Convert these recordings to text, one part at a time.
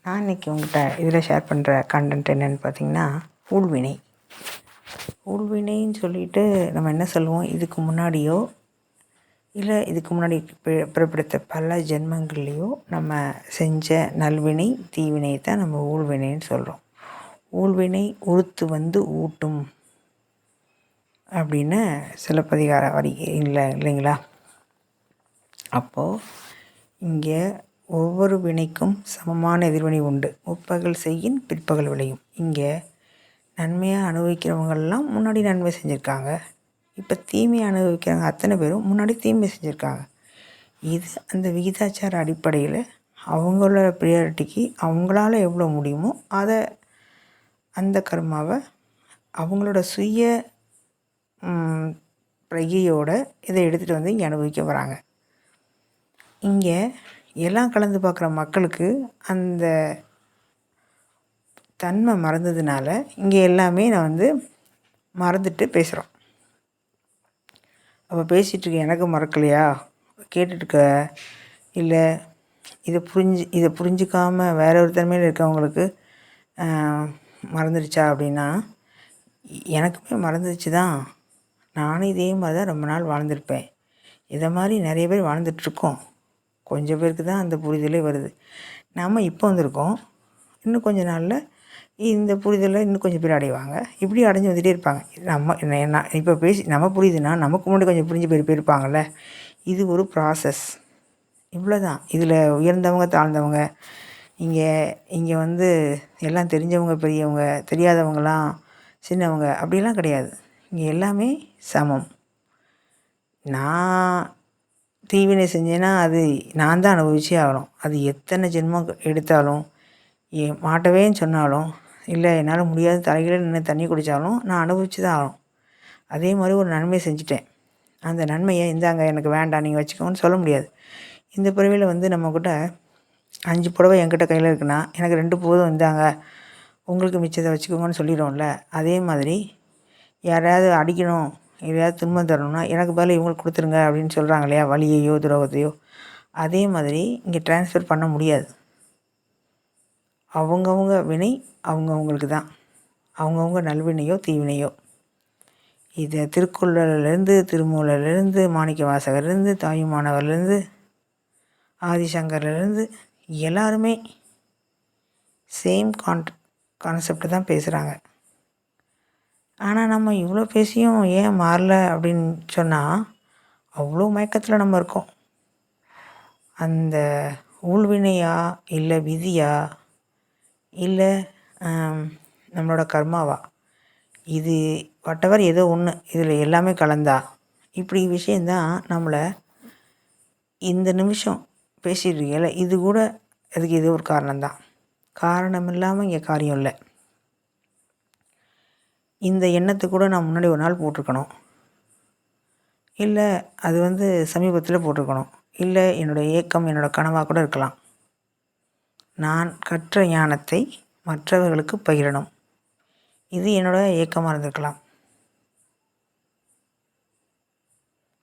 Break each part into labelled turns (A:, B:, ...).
A: நான் இன்றைக்கி உங்கள்கிட்ட இதில் ஷேர் பண்ணுற கண்டென்ட் என்னென்னு பார்த்தீங்கன்னா, ஊழ்வினை. ஊழ்வினைன்னு சொல்லிட்டு நம்ம என்ன சொல்லுவோம், இதுக்கு முன்னாடியோ இல்லை இதுக்கு முன்னாடி பிறப்பெடுத்த பல ஜென்மங்கள்லேயோ நம்ம செஞ்ச நல்வினை தீவினையை தான் நம்ம ஊழ்வினைன்னு சொல்கிறோம். ஊழ்வினை உறுத்து வந்து ஊட்டும் அப்படின்னு சிலப்பதிகார வரி இல்லைங்களா? அப்போது இங்கே ஒவ்வொரு வினைக்கும் சமமான எதிர்வினை உண்டு. முற்பகல் செய்யின் பிற்பகல் விளையும். இங்கே நன்மையாக அனுபவிக்கிறவங்கெல்லாம் முன்னாடி நன்மை செஞ்சுருக்காங்க. இப்போ தீமையை அனுபவிக்கிறவங்க அத்தனை பேரும் முன்னாடி தீமை செஞ்சுருக்காங்க. இது அந்த விகிதாச்சார அடிப்படையில் அவங்களோட ப்ரியாரிட்டிக்கு அவங்களால எவ்வளோ முடியுமோ அதை அந்த கர்மாவை அவங்களோட சுய பிரகையோடு இதை எடுத்துகிட்டு வந்து இங்கே அனுபவிக்க வராங்க. இங்கே எல்லாம் கலந்து பார்க்குற மக்களுக்கு அந்த தன்மை மறந்ததுனால இங்கே எல்லாமே நான் மறந்துட்டு பேசுகிறோம். அப்போ பேசிகிட்ருக்க எனக்கு மறக்கலையா, கேட்டுட்ருக்க இல்லை இதை புரிஞ்சிக்காமல் வேற ஒரு தன்மையில் இருக்கவங்களுக்கு மறந்துடுச்சா அப்படின்னா, எனக்குமே மறந்துடுச்சு தான். நானும் இதே மாதிரி தான் ரொம்ப நாள் வாழ்ந்திருப்பேன். இதை மாதிரி நிறைய பேர் வாழ்ந்துட்டுருக்கோம். கொஞ்சம் பேருக்கு தான் அந்த புரிதலே வருது. நாம் இப்போ வந்திருக்கோம். இன்னும் கொஞ்சம் நாளில் இந்த புரிதலை இன்னும் கொஞ்சம் பேர் அடைவாங்க. இப்படி அடைஞ்சு வந்துகிட்டே இருப்பாங்க. நம்ம இப்போ நம்ம புரியுதுன்னா நமக்கு முன்னாடி கொஞ்சம் புரிஞ்சு போயிருப்பாங்கள்ல. இது ஒரு ப்ராசஸ். இவ்வளோ தான். இதில் உயர்ந்தவங்க தாழ்ந்தவங்க, இங்கே எல்லாம் தெரிஞ்சவங்க பெரியவங்க, தெரியாதவங்களாம் சின்னவங்க அப்படிலாம் கிடையாது. இங்கே எல்லாமே சமம். நான் தீவினை செஞ்சேன்னா அது நான் தான் அனுபவிச்சே ஆகணும். அது எத்தனை ஜென்மம் எடுத்தாலும், மாட்டவேன்னு சொன்னாலும், இல்லை என்னால் முடியாது தலைகீழ நின்று தண்ணி குடித்தாலும் நான் அனுபவிச்சு தான் ஆகணும். அதே மாதிரி ஒரு நன்மை செஞ்சுட்டேன். அந்த நன்மையை இந்தாங்க எனக்கு வேண்டாம் நீங்கள் வச்சுக்கோன்னு சொல்ல முடியாது. இந்த பிறவியில் நம்மக்கிட்ட 5 புடவை என்கிட்ட கையில் இருக்குன்னா எனக்கு 2 போதும் இந்தாங்க உங்களுக்கு மிச்சத்தை வச்சுக்கோங்கன்னு சொல்லிடுவோம்ல. அதே மாதிரி யாரையாவது அடிக்கணும், எதையாவது துன்பம் தரணும்னா எனக்கு பதில் இவங்களுக்கு கொடுத்துருங்க அப்படின்னு சொல்கிறாங்க இல்லையா, வலியையோ துரோகத்தையோ. அதே மாதிரி இங்கே ட்ரான்ஸ்ஃபர் பண்ண முடியாது. அவங்கவுங்க வினை அவங்கவுங்களுக்கு தான். அவங்கவுங்க நல்வினையோ தீவினையோ. இதை திருக்குறளிலேருந்து திருமூலர்லேருந்து மாணிக்க வாசகர்லேருந்து தாயுமானவர்லேருந்து ஆதிசங்கர்லேருந்து எல்லாருமே சேம் கான்செப்ட் தான் பேசுகிறாங்க. ஆனால் நம்ம இவ்வளோ பேசியும் ஏன் மாறல அப்படின்னு சொன்னால், அவ்வளோ மயக்கத்தில் நம்ம இருக்கோம். அந்த ஊழ்வினையா இல்லை விதியா இல்லை நம்மளோட கர்மாவா, இது வட்டவர் ஏதோ ஒன்று இதில் எல்லாமே கலந்தா இப்படி விஷயந்தான் நம்மளை இந்த நிமிஷம் பேசிகிட்டு இருக்கல. இது கூட அதுக்கு இது ஒரு காரணம்தான். காரணம் இல்லாமல் இங்கே காரியம் இல்லை. இந்த எண்ணத்தை கூட நான் முன்னாடி ஒரு நாள் போட்டிருக்கணும், இல்லை அது சமீபத்தில் போட்டிருக்கணும், இல்லை என்னோடய ஏக்கம் என்னோடய கனவாக கூட இருக்கலாம். நான் கற்ற ஞானத்தை மற்றவர்களுக்கு பகிரணும், இது என்னோடய ஏக்கமாக இருந்திருக்கலாம்.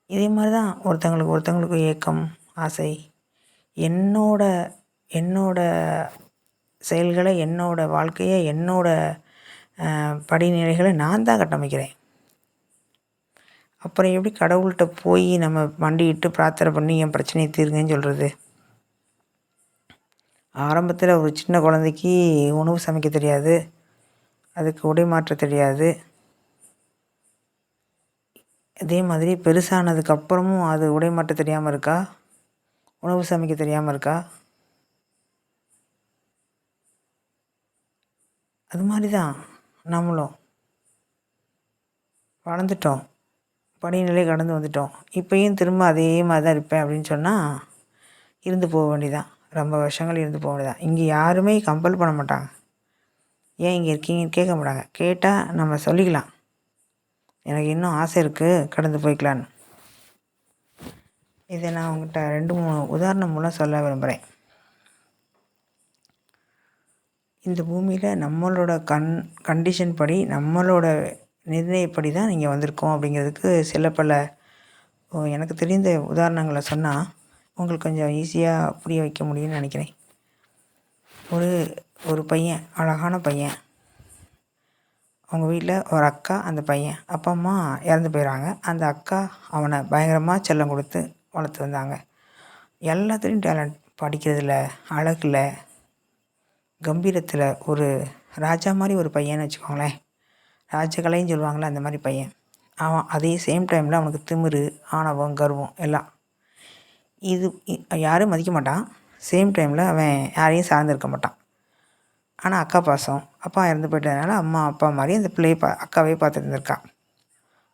A: இதே மாதிரி தான் ஒருத்தங்களுக்கு ஏக்கம் ஆசை. என்னோட செயல்களை என்னோட வாழ்க்கையை என்னோட படிநிலைகளை நான் தான் கட்டமைக்கிறேன். அப்புறம் எப்படி கடவுள்கிட்ட போய் நம்ம மண்டிட்டு பிரார்த்தனை பண்ணி என் பிரச்சனையை தீருங்கன்னு சொல்கிறது? ஆரம்பத்தில் ஒரு சின்ன குழந்தைக்கு உணவு சமைக்க தெரியாது, அதுக்கு உடை மாற்ற தெரியாது. அதே மாதிரி பெருசானதுக்கப்புறமும் அது உடை மாற்ற தெரியாமல் இருக்கா, உணவு சமைக்க தெரியாமல் இருக்கா? அது மாதிரி தான் நம்மளும் வளர்ந்துட்டோம், படிநிலை கடந்து வந்துட்டோம். இப்போயும் திரும்ப அதே மாதிரி தான் இருப்பேன் அப்படின்னு சொன்னால் இருந்து போக வேண்டியதான். ரொம்ப வருஷங்கள் இருந்து போக வேண்டியதான். இங்கே யாருமே கம்பல் பண்ண மாட்டாங்க. ஏன் இங்கே இருக்கீங்கன்னு கேட்க மாட்டாங்க. கேட்டால் நம்ம சொல்லிக்கலாம், எனக்கு இன்னும் ஆசை இருக்குது, கடந்து போய்க்கலான்னு. இதை நான் உங்கள்கிட்ட 2-3 உதாரணம் மூலம் சொல்ல விரும்புகிறேன். இந்த பூமியில் நம்மளோட கண்டிஷன் படி, நம்மளோட நிர்ணயப்படி தான் நீங்கள் வந்திருக்கோம் அப்படிங்கிறதுக்கு சில பல எனக்கு தெரிந்த உதாரணங்களை சொன்னால் உங்களுக்கு கொஞ்சம் ஈஸியாக புரிய வைக்க முடியும்னு நினைக்கிறேன். ஒரு ஒரு பையன், அழகான பையன். அவங்க வீட்டில் ஒரு அக்கா, அந்த பையன். அப்பா, அம்மா இறந்து போயிடுறாங்க. அந்த அக்கா அவனை பயங்கரமாக செல்லம் கொடுத்து வளர்த்து வந்தாங்க. எல்லாத்துலேயும் டேலண்ட். படிக்கிறதுல, அழகில், கம்பீரத்தில் ஒரு ராஜா மாதிரி ஒரு பையன்னு வச்சுக்கோங்களேன். ராஜகலைன்னு சொல்லுவாங்களே, அந்த மாதிரி பையன். அவன் அதே சேம் டைமில் அவனுக்கு திமிரு, ஆணவம், கர்வம் எல்லாம். இது யாரும் மதிக்க மாட்டான். சேம் டைமில் அவன் யாரையும் சார்ந்திருக்க மாட்டான். ஆனால் அக்கா பாசம், அப்பா இறந்து போயிட்டதுனால அம்மா அப்பா மாதிரி அந்த பிள்ளையை அக்காவே பார்த்துட்டு இருந்திருக்கான்.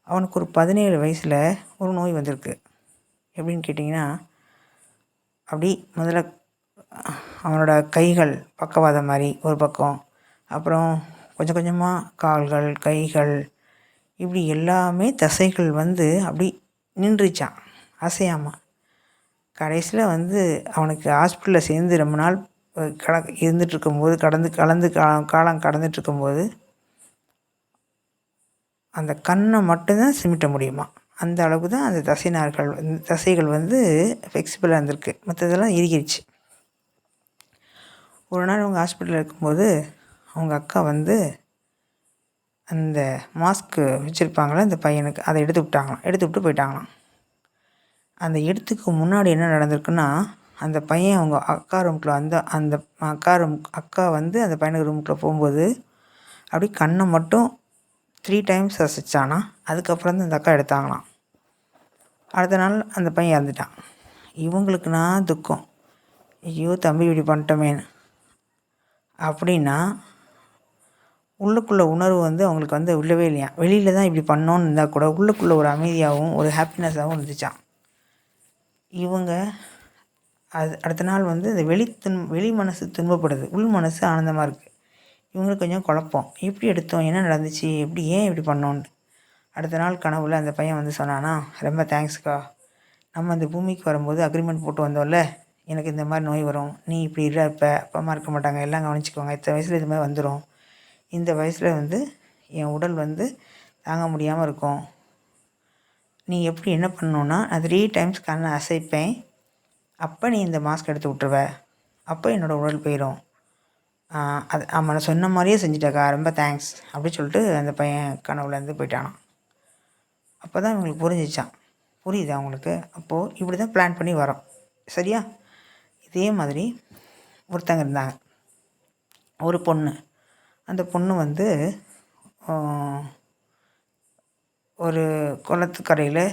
A: அவனுக்கு ஒரு 17 வயசில் ஒரு நோய் வந்திருக்கு. எப்படின்னு கேட்டிங்கன்னா, அப்படி முதல்ல அவனோட கைகள் பக்கவாதம் மாதிரி ஒரு பக்கம், அப்புறம் கொஞ்சம் கொஞ்சமாக கால்கள், கைகள், இப்படி எல்லாமே தசைகள் வந்து அப்படி நின்றுச்சான் அசையாமல். கடைசியில் அவனுக்கு ஹாஸ்பிட்டலில் சேர்ந்து ரொம்ப நாள் இருந்துகிட்ருக்கும்போது காலம் கடந்துட்டுருக்கும்போது அந்த கண்ணை மட்டும்தான் சிமிட்ட முடியுமா. அந்த அளவுக்கு தான் அந்த தசைகள் ஃப்ளெக்சிபிளாக இருந்திருக்கு. மற்றதெல்லாம் இறுகிருச்சு. ஒரு நாள் அவங்க ஹாஸ்பிட்டலில் இருக்கும்போது அவங்க அக்கா அந்த மாஸ்க்கு வச்சுருப்பாங்களே அந்த பையனுக்கு, அதை எடுத்து விட்டு போயிட்டாங்களாம். அந்த இடத்துக்கு முன்னாடி என்ன நடந்திருக்குன்னா, அந்த பையன் அவங்க அக்கா ரூம்குள்ளே அந்த அக்கா அந்த பையனுக்கு ரூமுக்குள்ளே போகும்போது அப்படி கண்ணை மட்டும் 3 டைம்ஸ் அசைச்சானா. அதுக்கப்புறம் தான் அந்த அக்கா எடுத்தாங்களாம். அடுத்த நாள் அந்த பையன் இறந்துட்டான். இவங்களுக்குனா துக்கம், ஐயோ தம்பி இப்படி பண்ணிட்டோமேன்னு. அப்படின்னா உள்ளுக்குள்ளே உணர்வு அவங்களுக்கு உள்ளவே இல்லையா. வெளியில் தான் இப்படி பண்ணோன்னு இருந்தால் கூட உள்ளுக்குள்ளே ஒரு அமைதியாகவும் ஒரு ஹாப்பினஸாகவும் இருந்துச்சான். இவங்க அடுத்த நாள் இந்த வெளி மனசு துன்பப்படுது, உள் மனசு ஆனந்தமாக இருக்குது. இவங்களுக்கு கொஞ்சம் குழப்பம், எப்படி எடுத்தோம், என்ன நடந்துச்சு, ஏன் இப்படி பண்ணோன்னு. அடுத்த நாள் கனவுல அந்த பையன் சொன்னானா, ரொம்ப தேங்க்ஸ்க்கா, நம்ம அந்த பூமிக்கு வரும்போது அக்ரிமெண்ட் போட்டு வந்தோம்ல, எனக்கு இந்த மாதிரி நோய் வரும், நீ இப்படி இருப்ப, அப்பா அம்மா இருக்க மாட்டாங்க, எல்லாம் கவனிச்சிக்கோங்க, இத்தனை வயசில் இது மாதிரி வந்துடும், இந்த வயசில் என் உடல் தாங்க முடியாமல் இருக்கும், நீ எப்படி என்ன பண்ணணுன்னா, நான் 3 டைம்ஸ் கண்ணை அசைப்பேன், அப்போ நீ இந்த மாஸ்க் எடுத்து விட்ருவ, அப்போ என்னோடய உடல் போயிடும், அது அவனை சொன்ன மாதிரியே செஞ்சுட்டாக்கா, ரொம்ப தேங்க்ஸ் அப்படி சொல்லிட்டு அந்த பையன் கனவுலேருந்து போயிட்டானான். அப்போ தான் இவங்களுக்கு புரிஞ்சிச்சான். புரியுது அவங்களுக்கு. அப்போது இப்படி தான் பிளான் பண்ணி வரோம், சரியா. இதே மாதிரி ஒருத்தங்க இருந்தாங்க, ஒரு பொண்ணு. அந்த பொண்ணு ஒரு குளத்துக்கரையில்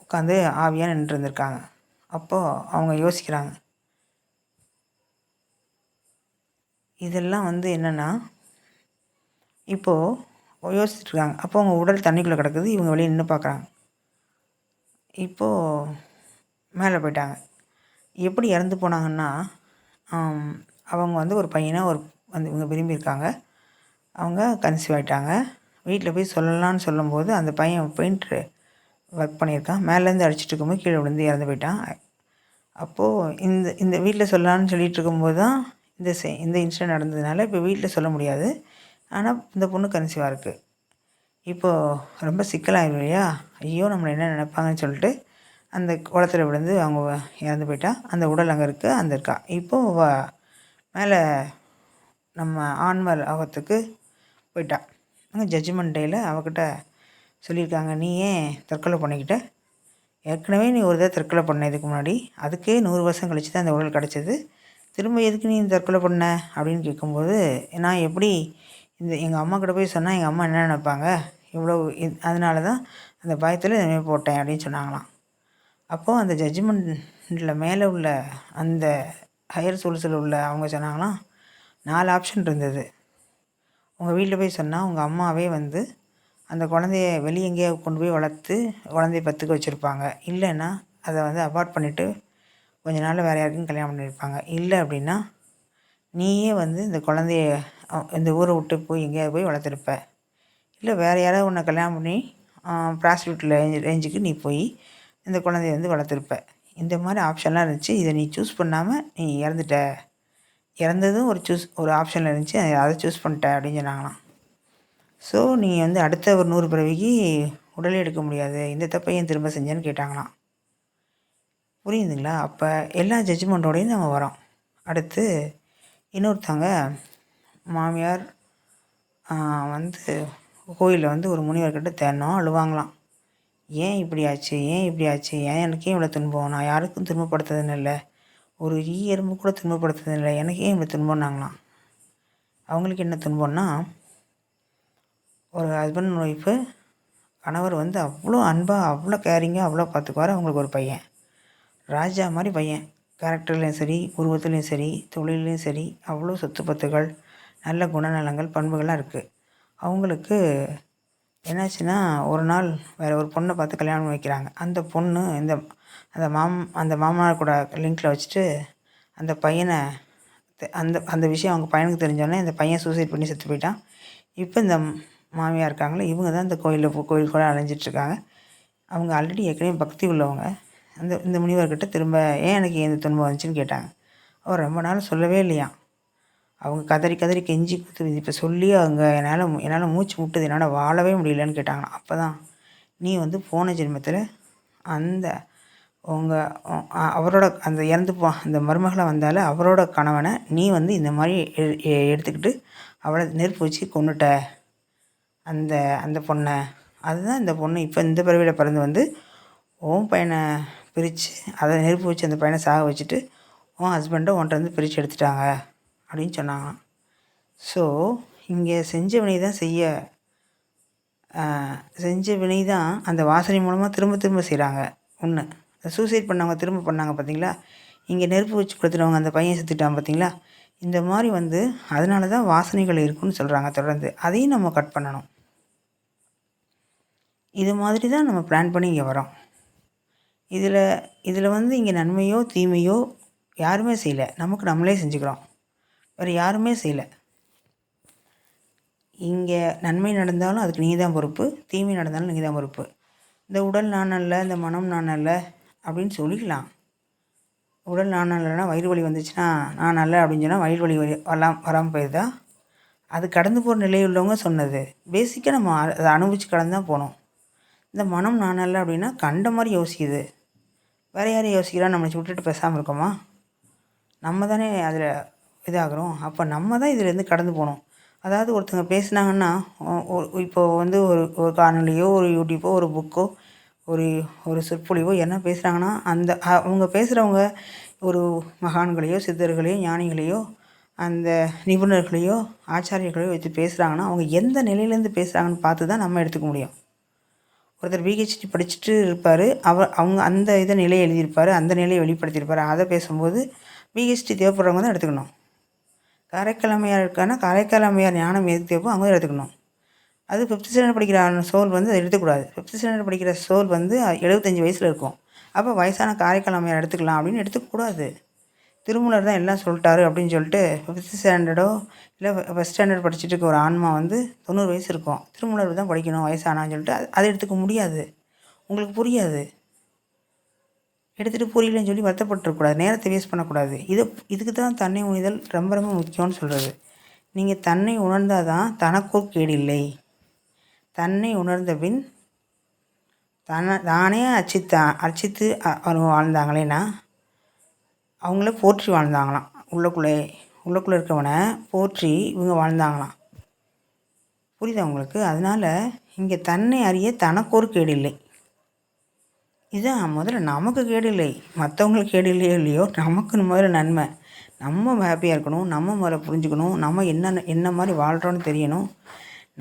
A: உட்காந்து ஆவியாக நின்றுருந்துருக்காங்க. அப்போது அவங்க யோசிக்கிறாங்க, இதெல்லாம் என்னென்னா, இப்போது யோசிச்சுட்ருக்காங்க. அப்போ அவங்க உடல் தண்ணிக்குள்ளே கிடக்குது, இவங்க வெளியே நின்று பார்க்குறாங்க. இப்போது மேலே போயிட்டாங்க. எப்படி இறந்து போனாங்கன்னா, அவங்க ஒரு பையனை இவங்க விரும்பியிருக்காங்க, அவங்க கன்சீவ் ஆகிட்டாங்க. வீட்டில் போய் சொல்லலான்னு சொல்லும்போது அந்த பையன் பெயிண்ட்ரு ஒர்க் பண்ணியிருக்கான், மேலேருந்து அடிச்சுட்டு இருக்கும்போது கீழே விழுந்து இறந்து போயிட்டான். அப்போது இந்த வீட்டில் சொல்லலான்னு சொல்லிகிட்டு இருக்கும்போது தான் இந்த இன்சிடென்ட் நடந்ததுனால இப்போ வீட்டில் சொல்ல முடியாது. ஆனால் இந்த பொண்ணு கன்சீவாக இருக்குது. இப்போது ரொம்ப சிக்கலாகிடும் இல்லையா. ஐயோ நம்மளை என்ன நினைப்பாங்கன்னு சொல்லிட்டு அந்த குளத்துல விழுந்து அவங்க இறந்து போயிட்டா. அந்த உடல் அங்கே இருக்குது, அந்த இருக்கா. இப்போது மேலே நம்ம ஆன்மர் ஆகத்துக்கு போயிட்டா. அங்கே ஜட்ஜ்மெண்ட் டேயில் அவகிட்ட சொல்லியிருக்காங்க, நீ ஏன் தற்கொலை பண்ணிக்கிட்ட, ஏற்கனவே நீ ஒரு தடவை தற்கொலை பண்ண இதுக்கு முன்னாடி, அதுக்கே 100 வருஷம் கழிச்சு தான் அந்த உடல் கிடச்சிது, திரும்ப எதுக்கு நீ தற்கொலை பண்ண அப்படின்னு கேட்கும்போது, நான் எப்படி எங்கள் அம்மா கிட்ட போய் சொன்னால் எங்கள் அம்மா என்ன நினைப்பாங்க, இவ்வளோ அதனால தான் அந்த பயத்தில் இதுமாதிரி போட்டேன் அப்படின்னு சொன்னாங்களாம். அப்போது அந்த ஜட்ஜ்மெண்ட்டில் மேலே உள்ள அந்த ஹையர் சோல்ஸில் உள்ள அவங்க சொன்னாங்களாம், 4 ஆப்ஷன் இருந்தது. உங்கள் வீட்டில் போய் சொன்னால் உங்கள் அம்மாவே அந்த குழந்தைய வெளியே எங்கேயோ கொண்டு போய் வளர்த்து குழந்தைய பத்துக்க வச்சுருப்பாங்க, இல்லைன்னா அதை அபார்ட் பண்ணிவிட்டு கொஞ்ச நாளில் வேறு யாருக்கும் கல்யாணம் பண்ணியிருப்பாங்க, இல்லை அப்படின்னா நீயே இந்த குழந்தைய இந்த ஊரை விட்டு போய் எங்கேயாவது போய் வளர்த்துருப்ப, இல்லை வேறு யாராவது உன்னை கல்யாணம் பண்ணி ப்ராஸ்டியூட்டில் ரேஞ்சுக்கு நீ போய் இந்த குழந்தைய வளர்த்துருப்ப. இந்த மாதிரி ஆப்ஷன்லாம் இருந்துச்சு, இதை நீ சூஸ் பண்ணாமல் நீ இறந்துட்ட, இறந்ததும் ஒரு ஆப்ஷனில் இருந்துச்சு, அதை சூஸ் பண்ணிட்ட அப்படின்னு சொன்னாங்களாம். ஸோ நீ அடுத்த ஒரு 100 பிறவிக்கு உடலே எடுக்க முடியாது, இந்த தப்பையும் திரும்ப செஞ்சேன்னு கேட்டாங்களாம். புரியுதுங்களா. அப்போ எல்லா ஜட்ஜ்மெண்ட்டோடையும் நம்ம வரோம். அடுத்து இன்னொருத்தவங்க மாமியார் வந்து கோயிலில் வந்து ஒரு முனிவர்கிட்ட தினம் அழுவாங்களாம். ஏன் இப்படி ஆச்சு, ஏன் இப்படி ஆச்சு, ஏன் எனக்கே இவ்வளோ துன்பம், நான் யாருக்கும் துன்பப்படுத்துறதுன்னு இல்லை, ஒரு ஈ எறும்பு கூட துன்பப்படுத்துறது இல்லை, எனக்கு ஏன் இவ்வளோ துன்பம்னாங்களாம். அவங்களுக்கு என்ன துன்பம்னா, ஒரு ஹஸ்பண்ட் அண்ட் ஒய்ஃபு, கணவர் வந்து அவ்வளோ அன்பாக அவ்வளோ கேரிங்காக அவ்வளோ பார்த்துக்குவார். அவங்களுக்கு ஒரு பையன், ராஜா மாதிரி பையன், கேரக்டர்லேயும் சரி, உருவத்துலேயும் சரி, தொழிலையும் சரி, அவ்வளோ சொத்து பத்துகள், நல்ல குணநலங்கள், பண்புகள்லாம் இருக்குது. அவங்களுக்கு என்னாச்சுன்னா, ஒரு நாள் வேறு ஒரு பொண்ணை பார்த்து கல்யாணம் வைக்கிறாங்க. அந்த பொண்ணு அந்த மாமனார் கூட லிங்க்கில் வச்சுட்டு அந்த பையனை அந்த அந்த விஷயம் அவங்க பையனுக்கு தெரிஞ்சோடனே இந்த பையன் சூசைட் பண்ணி செத்து போயிட்டான். இப்போ இந்த மாமியார் இருக்காங்களே, இவங்க தான் இந்த கோயில் கூட அலைஞ்சிட்ருக்காங்க. அவங்க ஆல்ரெடி ஏற்கனவே பக்தி உள்ளவங்க. இந்த முனிவர்கிட்ட திரும்ப ஏன் எனக்கு இந்த துன்பம் வந்துச்சுன்னு கேட்டாங்க. அவர் ரொம்ப நாள் சொல்லவே இல்லையாம். அவங்க கதறி கதறி கெஞ்சி குத்து இப்போ சொல்லி அவங்க என்னால் மூச்சு முட்டுது, என்னால் வாழவே முடியலன்னு கேட்டாங்களாம். அப்போ தான் நீ வந்து போன ஜென்மத்தில் அந்த அவரோட அந்த அந்த மருமகளை வந்தால அவரோட கணவனை நீ வந்து இந்த மாதிரி எடுத்துக்கிட்டு அவளை நெருப்பு வச்சு கொன்னுட்ட அந்த அந்த பொண்ணை. அதுதான் இந்த பொண்ணு இப்போ இந்த பிறவியில் பிறந்து வந்து உன் பையனை பிரித்து அதை நெருப்பு வச்சு அந்த பையனை சாக வச்சுட்டு உன் ஹஸ்பண்டை உன்கிட்ட வந்து பிரித்து எடுத்துட்டாங்க அப்படின்னு சொன்னாங்களாம். ஸோ இங்கே செஞ்ச வினை தான் அந்த வாசனை மூலமாக திரும்ப திரும்ப செய்கிறாங்க. ஒன்று சூசைட் பண்ணவங்க திரும்ப பண்ணாங்க பார்த்தீங்களா, இங்கே நெருப்பு வச்சு கொடுத்துட்டவங்க அந்த பையன் செத்துட்டான் பார்த்தீங்களா. இந்த மாதிரி வந்து அதனால தான் வாசனைகள் இருக்குன்னு சொல்கிறாங்க. தொடர்ந்து அதையும் நம்ம கட் பண்ணணும். இது மாதிரி தான் நம்ம பிளான் பண்ணி இங்கே வரோம். இதில் வந்து இங்கே நன்மையோ தீமையோ யாருமே செய்யலை, நமக்கு நம்மளே செஞ்சுக்கிறோம், வேறு யாருமே செய்யலை. இங்கே நன்மை நடந்தாலும் அதுக்கு நீ தான் பொறுப்பு, தீமை நடந்தாலும் நீ தான் பொறுப்பு. இந்த உடல் நான் அல்ல, இந்த மனம் நான் அல்ல அப்படின்னு சொல்லிக்கலாம். உடல் நான் அல்லனா வயிறு வலி வந்துச்சுன்னா நான் அல்ல அப்படின்னு சொன்னால் வயிறு வலி வராமல் போயிருதா? அது கடந்து போகிற நிலையுள்ளவங்க சொன்னது. பேசிக்காக நம்ம அதை அனுபவித்து கடந்து தான் போகணும். இந்த மனம் நான் அல்ல அப்படின்னா கண்ட மாதிரி யோசிக்குது, வேறு யாரையும் யோசிக்கிறா, நம்மளை விட்டுட்டு பேசாமல் இருக்கோமா? நம்ம தானே அதில் இதாகிறோம். அப்போ நம்ம தான் இதிலேருந்து கடந்து போகணும். அதாவது ஒருத்தங்க பேசுனாங்கன்னா இப்போது வந்து ஒரு காணொலியோ ஒரு யூடியூப்போ ஒரு புக்கோ ஒரு சொற்பொழிவோ என்ன பேசுகிறாங்கன்னா அவங்க பேசுகிறவங்க ஒரு மகான்களையோ சித்தர்களையோ ஞானிகளையோ அந்த நிபுணர்களையோ ஆச்சாரியர்களையோ வச்சு பேசுகிறாங்கன்னா அவங்க எந்த நிலையிலேருந்து பேசுகிறாங்கன்னு பார்த்து தான் நம்ம எடுத்துக்க முடியும். ஒருத்தர் பிஹெச்டி படிச்சுட்டு இருப்பார், அவங்க அந்த நிலையை எழுதியிருப்பார், அந்த நிலையை வெளிப்படுத்தியிருப்பார். அதை பேசும்போது பிஹெச்டி தேவைப்படுறவங்க தான் எடுத்துக்கணும். காரைக்காலமையார் இருக்கான்னா காரைக்காலமையார் ஞானம் எதுக்கு தேவைப்போ அவங்க தான் எடுத்துக்கணும். அது 5th ஸ்டாண்டர்ட் படிக்கிற சோல் வந்து அதை எடுத்துக்கூடாது. 5th ஸ்டாண்டர்ட் படிக்கிற சோல் வந்து 75 வயசில் இருக்கும். அப்போ வயசான காரைக்காலமையார் எடுத்துக்கலாம் அப்படின்னு எடுத்துக்கூடாது. திருமூலர் தான் எல்லாம் சொல்லிட்டாரு அப்படின்னு சொல்லிட்டு 5th ஸ்டாண்டர்டோ இல்லை 1st ஸ்டாண்டர்ட் படிச்சுட்டு இருக்க ஒரு ஆன்மா வந்து 90 வயசு இருக்கும், திருமூலர் தான் படிக்கணும் வயசானான்னு சொல்லிட்டு அதை எடுத்துக்க முடியாது. உங்களுக்கு புரியாது. எடுத்துகிட்டு புரியலன்னு சொல்லி வருத்தப்பட்டுருக்கூடாது, நேரத்தை வேஸ்ட் பண்ணக்கூடாது. இதுக்கு தான் தன்னை உணிதல் ரொம்ப ரொம்ப முக்கியம்னு சொல்கிறது. நீங்கள் தன்னை உணர்ந்தால் தான் தனக்கோர் கேடில்லை. தன்னை உணர்ந்த பின் தானே அர்ச்சித்து அவங்க வாழ்ந்தாங்களேன்னா அவங்கள போற்றி வாழ்ந்தாங்களாம். உள்ளுக்குள்ளே இருக்கவனை போற்றி இவங்க வாழ்ந்தாங்களாம். புரியுதா உங்களுக்கு? அதனால் இங்கே தன்னை அறிய தனக்கொரு கேடு இல்லை. இதுதான் முதல்ல நமக்கு கேடு இல்லை, மற்றவங்களுக்கு கேடு இல்லையோ இல்லையோ, நமக்கு முதல்ல நன்மை. நம்ம ஹாப்பியாக இருக்கணும், நம்ம முதல்ல புரிஞ்சுக்கணும், நம்ம என்ன மாதிரி வாழ்கிறோன்னு தெரியணும்,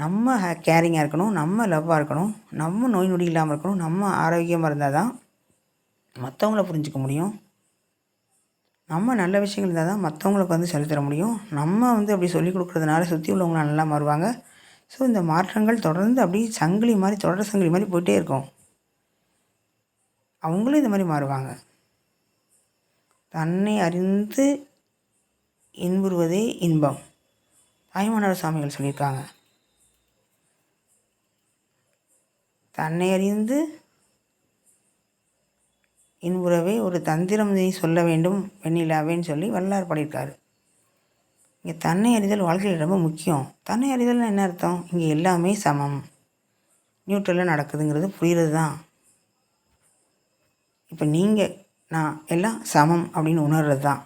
A: நம்ம கேரிங்காக இருக்கணும், நம்ம லவ்வாக இருக்கணும், நம்ம நோய் நொடி இல்லாமல் இருக்கணும், நம்ம ஆரோக்கியமாக இருந்தால் தான் மற்றவங்கள புரிஞ்சிக்க முடியும். நம்ம நல்ல விஷயங்கள் இருந்தால் தான் மற்றவங்களுக்கு வந்து சொல்லித்தர முடியும். நம்ம வந்து அப்படி சொல்லிக் கொடுக்குறதுனால சுற்றி உள்ளவங்களாம் நல்லா மாறுவாங்க. ஸோ இந்த மாற்றங்கள் தொடர்ந்து அப்படியே சங்கிலி மாதிரி தொடர் சங்கிலி மாதிரி போயிட்டே இருக்கும். அவங்களும் இந்த மாதிரி மாறுவாங்க. தன்னை அறிந்து இன்புறுவதே இன்பம். தாய்மானவர் சுவாமிகள் சொல்லியிருக்காங்க. தன்னை அறிந்து இன்புறவே ஒரு தந்திரம் நீ சொல்ல வேண்டும் வெண்ணிலாவேன்னு சொல்லி வள்ளலார் பாடியிருக்காரு. இங்கே தன்னை அறிதல் வாழ்க்கையில் ரொம்ப முக்கியம். தன்னை அறிதல்னு என்ன அர்த்தம்? இங்கே எல்லாமே சமம், நியூட்ரலாக நடக்குதுங்கிறது புரிகிறது தான். இப்போ நீங்கள் நான் எல்லாம் சமம் அப்படின்னு உணர்றது தான்.